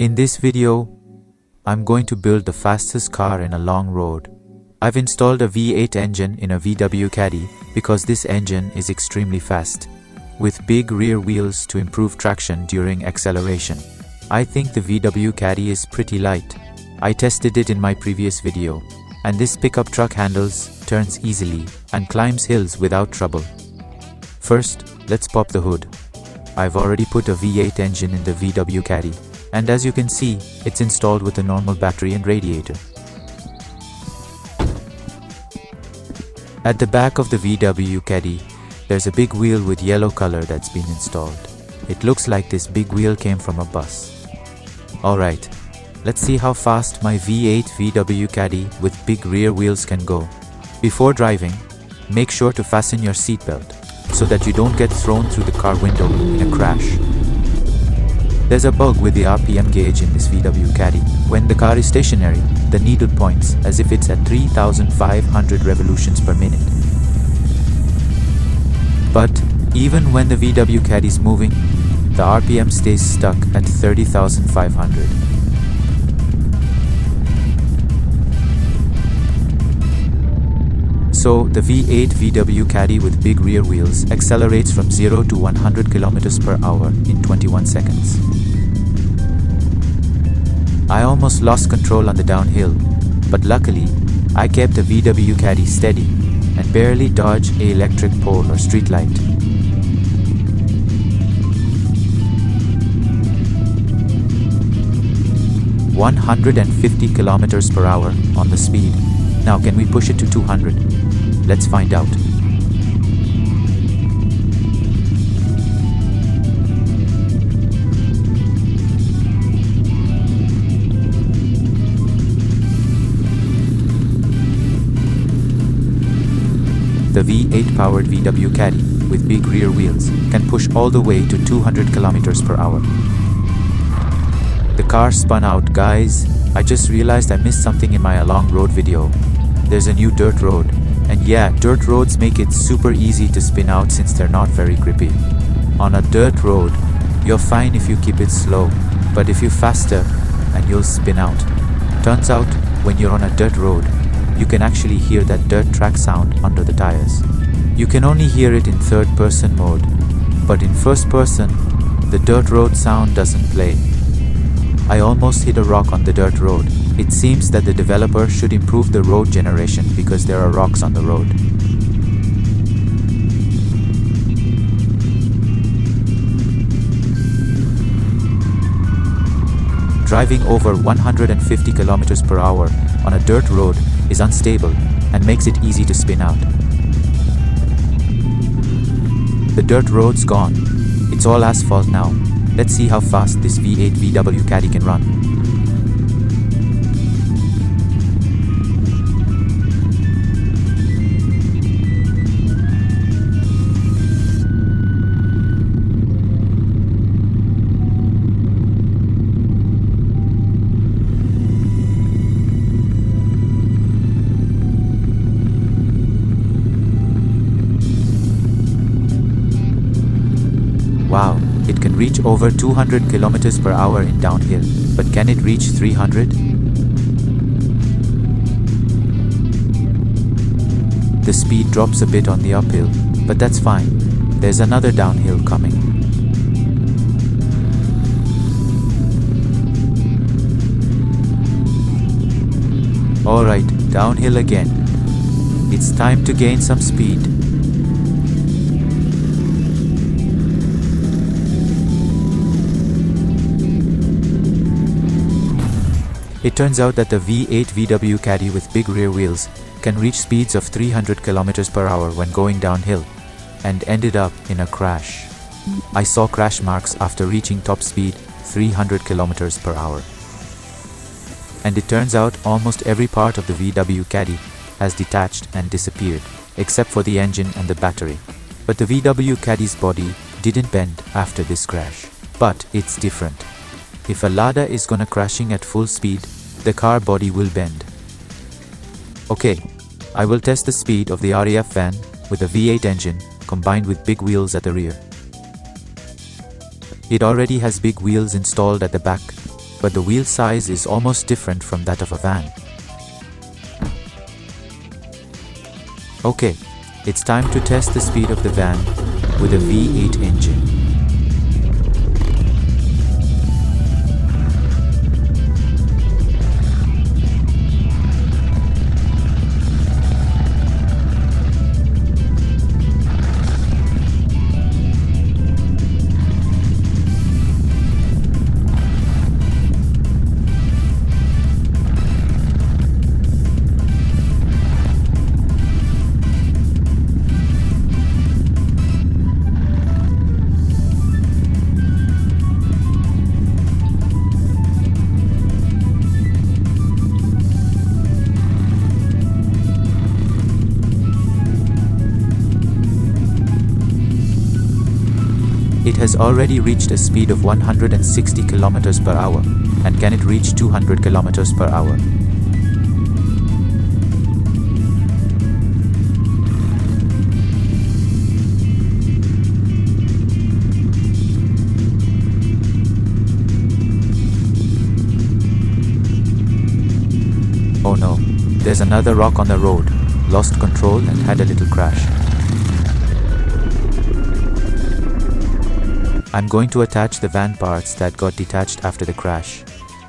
In this video, I'm going to build the fastest car in a long road. I've installed a V8 engine in a VW Caddy because this engine is extremely fast, with big rear wheels to improve traction during acceleration. I think the VW Caddy is pretty light. I tested it in my previous video, and this pickup truck handles, turns easily, and climbs hills without trouble. First, let's pop the hood. I've already put a V8 engine in the VW Caddy, and as you can see, it's installed with a normal battery and radiator. At the back of the VW Caddy, there's a big wheel with yellow color that's been installed. It looks like this big wheel came from a bus. Alright, let's see how fast my V8 VW Caddy with big rear wheels can go. Before driving, make sure to fasten your seatbelt so that you don't get thrown through the car window in a crash. There's a bug with the RPM gauge in this VW Caddy. When the car is stationary, the needle points as if it's at 3,500 revolutions per minute. But even when the VW Caddy is moving, the RPM stays stuck at 30,500. So the V8 VW Caddy with big rear wheels accelerates from 0 to 100 km per hour in 21 seconds. I almost lost control on the downhill, but luckily, I kept the VW Caddy steady and barely dodged an electric pole or street light. "150 kilometers per hour on the speed. Now can we push it to 200? Let's find out. The V8 powered VW Caddy with big rear wheels can push all the way to 200 kilometers per hour. The car spun out, guys. I just realized I missed something in my along road video. There's a new dirt road. And yeah, dirt roads make it super easy to spin out since they're not very grippy. On a dirt road, you're fine if you keep it slow, but if you're faster, and you'll spin out. Turns out, when you're on a dirt road, you can actually hear that dirt track sound under the tires. You can only hear it in third-person mode, but in first person, the dirt road sound doesn't play. I almost hit a rock on the dirt road. It seems that the developer should improve the road generation because there are rocks on the road. Driving over 150 kilometers per hour on a dirt road is unstable and makes it easy to spin out. The dirt road's gone. It's all asphalt now. Let's see how fast this V8 VW Caddy can run. Wow, it can reach over 200 kilometers per hour in downhill, but can it reach 300? The speed drops a bit on the uphill, but that's fine. There's another downhill coming. Alright, downhill again. It's time to gain some speed. It turns out that the V8 VW Caddy with big rear wheels can reach speeds of 300 kilometers per hour when going downhill, and ended up in a crash. I saw crash marks after reaching top speed 300 kilometers per hour. And it turns out almost every part of the VW Caddy has detached and disappeared, except for the engine and the battery. But the VW Caddy's body didn't bend after this crash. But it's different. If a Lada is gonna crashing at full speed, the car body will bend. Okay, I will test the speed of the RAF van with a V8 engine combined with big wheels at the rear. It already has big wheels installed at the back, but the wheel size is almost different from that of a van. Okay, it's time to test the speed of the van with a V8 engine. It has already reached a speed of 160 km per hour, and can it reach 200 km per hour? Oh no, there's another rock on the road, lost control and had a little crash. I'm going to attach the van parts that got detached after the crash,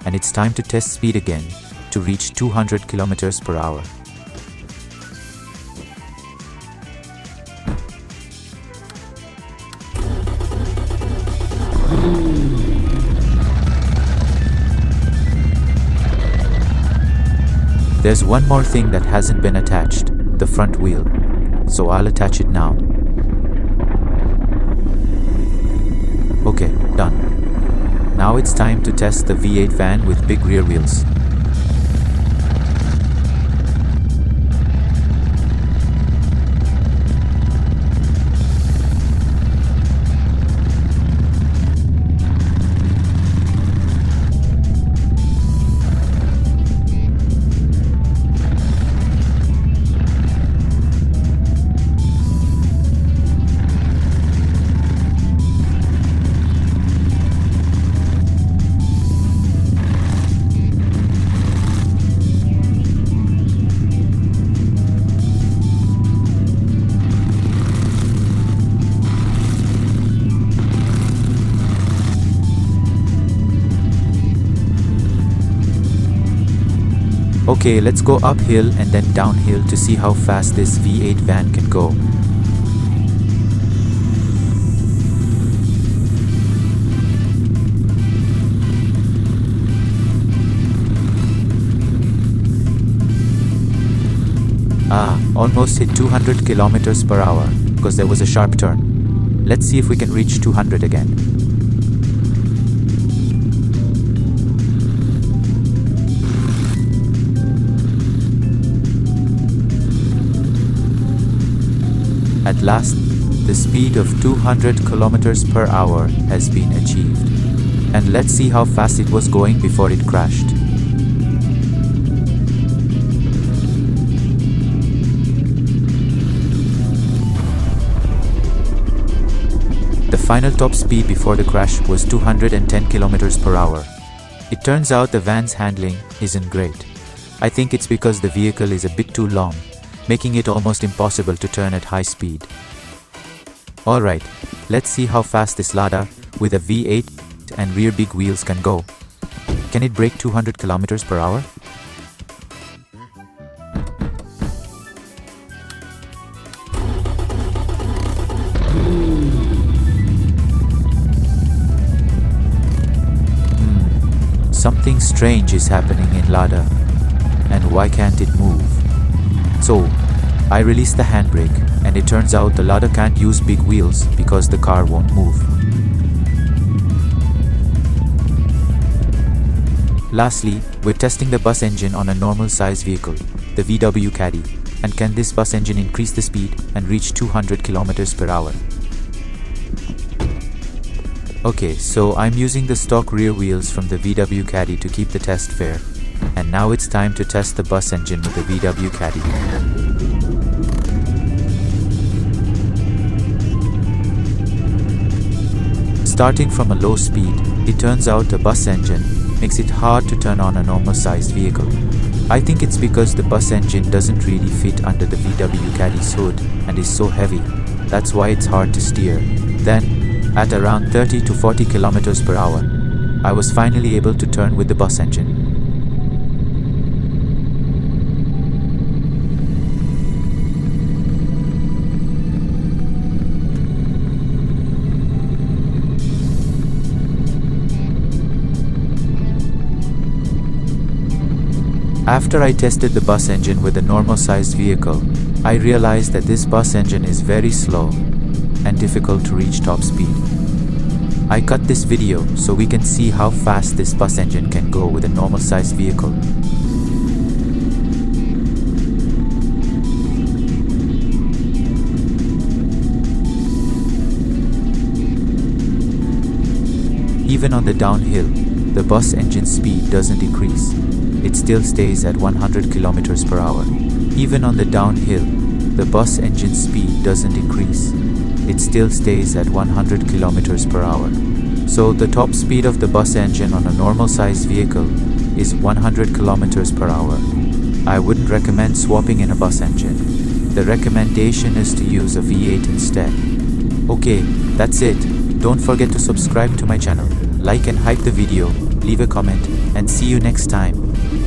and it's time to test speed again to reach 200 km per hour. There's one more thing that hasn't been attached, the front wheel, so I'll attach it now. Okay, done. Now it's time to test the V8 van with big rear wheels. Okay, let's go uphill and then downhill to see how fast this V8 van can go. Almost hit 200 km per hour because there was a sharp turn. Let's see if we can reach 200 again. At last, the speed of 200 km per hour has been achieved. And let's see how fast it was going before it crashed. The final top speed before the crash was 210 km per hour. It turns out the van's handling isn't great. I think it's because the vehicle is a bit too long, making it almost impossible to turn at high speed. Alright, let's see how fast this Lada with a V8 and rear big wheels can go. Can it break 200 km per hour? Something strange is happening in Lada, and why can't it move? So, I released the handbrake, and it turns out the Lada can't use big wheels because the car won't move. Lastly, we're testing the bus engine on a normal size vehicle, the VW Caddy, and can this bus engine increase the speed and reach 200 km per hour? Okay, so I'm using the stock rear wheels from the VW Caddy to keep the test fair. And now it's time to test the bus engine with the VW Caddy. Starting from a low speed, it turns out the bus engine makes it hard to turn on a normal sized vehicle. I think it's because the bus engine doesn't really fit under the VW Caddy's hood and is so heavy. That's why it's hard to steer. Then, at around 30 to 40 kilometers per hour, I was finally able to turn with the bus engine. After I tested the bus engine with a normal sized vehicle, I realized that this bus engine is very slow and difficult to reach top speed. I cut this video so we can see how fast this bus engine can go with a normal sized vehicle. Even on the downhill, the bus engine speed doesn't increase. It still stays at 100 kilometers per hour. Even on the downhill, the bus engine speed doesn't increase. It still stays at 100 kilometers per hour. So the top speed of the bus engine on a normal sized vehicle is 100 kilometers per hour. I wouldn't recommend swapping in a bus engine. The recommendation is to use a V8 instead. Okay, that's it. Don't forget to subscribe to my channel, like and hype the video, leave a comment, and see you next time.